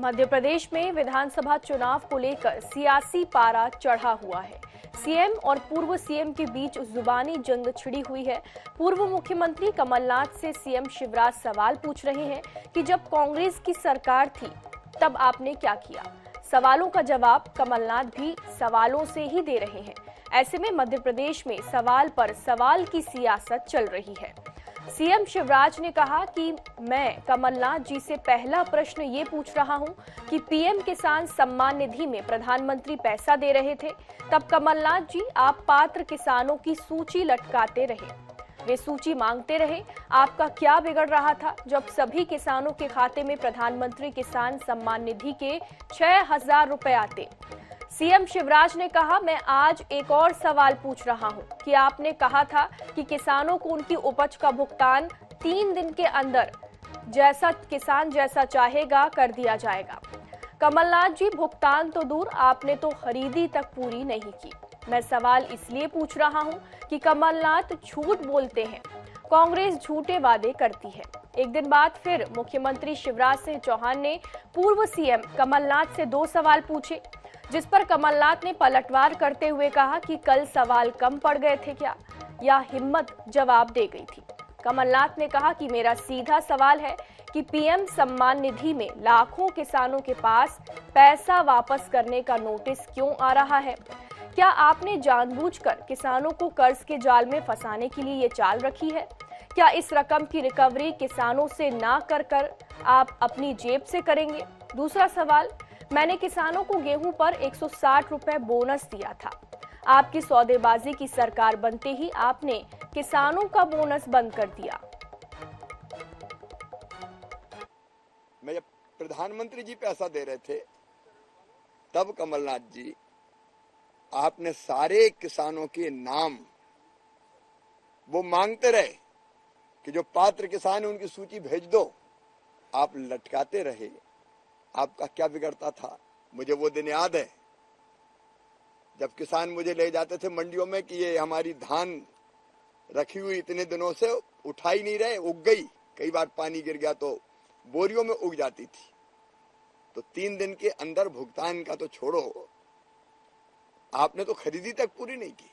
मध्य प्रदेश में विधानसभा चुनाव को लेकर सियासी पारा चढ़ा हुआ है। सीएम और पूर्व सीएम के बीच जुबानी जंग छिड़ी हुई है। पूर्व मुख्यमंत्री कमलनाथ से सीएम शिवराज सवाल पूछ रहे हैं कि जब कांग्रेस की सरकार थी तब आपने क्या किया। सवालों का जवाब कमलनाथ भी सवालों से ही दे रहे हैं। ऐसे में मध्य प्रदेश में सवाल पर सवाल की सियासत चल रही है। सीएम शिवराज ने कहा कि मैं कमलनाथ जी से पहला प्रश्न ये पूछ रहा हूं कि पीएम किसान सम्मान निधि में प्रधानमंत्री पैसा दे रहे थे, तब कमलनाथ जी आप पात्र किसानों की सूची लटकाते रहे, वे सूची मांगते रहे। आपका क्या बिगड़ रहा था जब सभी किसानों के खाते में प्रधानमंत्री किसान सम्मान निधि के 6,000 रुपए आते। सीएम शिवराज ने कहा, मैं आज एक और सवाल पूछ रहा हूं कि आपने कहा था कि किसानों को उनकी उपज का भुगतान 3 दिन के अंदर किसान जैसा चाहेगा कर दिया जाएगा। कमलनाथ जी, भुगतान तो दूर, आपने तो खरीदी तक पूरी नहीं की। मैं सवाल इसलिए पूछ रहा हूं कि कमलनाथ झूठ बोलते हैं, कांग्रेस झूठे वादे करती है। एक दिन बाद फिर मुख्यमंत्री शिवराज सिंह चौहान ने पूर्व सीएम कमलनाथ से 2 सवाल पूछे, जिस पर कमलनाथ ने पलटवार करते हुए कहा कि कल सवाल कम पड़ गए थे क्या, या हिम्मत जवाब दे गई थी। कमलनाथ ने कहा कि मेरा सीधा सवाल है कि पीएम सम्मान निधि में लाखों किसानों के पास पैसा वापस करने का नोटिस क्यों आ रहा है। क्या आपने जानबूझकर किसानों को कर्ज के जाल में फंसाने के लिए ये चाल रखी है? क्या इस रकम की रिकवरी किसानों से ना कर आप अपनी जेब से करेंगे? दूसरा सवाल, मैंने किसानों को गेहूं पर 160 रुपए बोनस दिया था। आपकी सौदेबाजी की सरकार बनते ही आपने किसानों का बोनस बंद कर दिया। मैं जब प्रधानमंत्री जी पैसा दे रहे थे तब कमलनाथ जी आपने सारे किसानों के नाम वो मांगते रहे कि जो पात्र किसान है उनकी सूची भेज दो, आप लटकाते रहे। आपका क्या बिगड़ता था? मुझे वो दिन याद है जब किसान मुझे ले जाते थे मंडियों में कि ये हमारी धान रखी हुई इतने दिनों से उठा ही नहीं रहे, उग गई, कई बार पानी गिर गया तो बोरियों में उग जाती थी। तो 3 दिन के अंदर भुगतान का तो छोड़ो, आपने तो खरीदी तक पूरी नहीं की।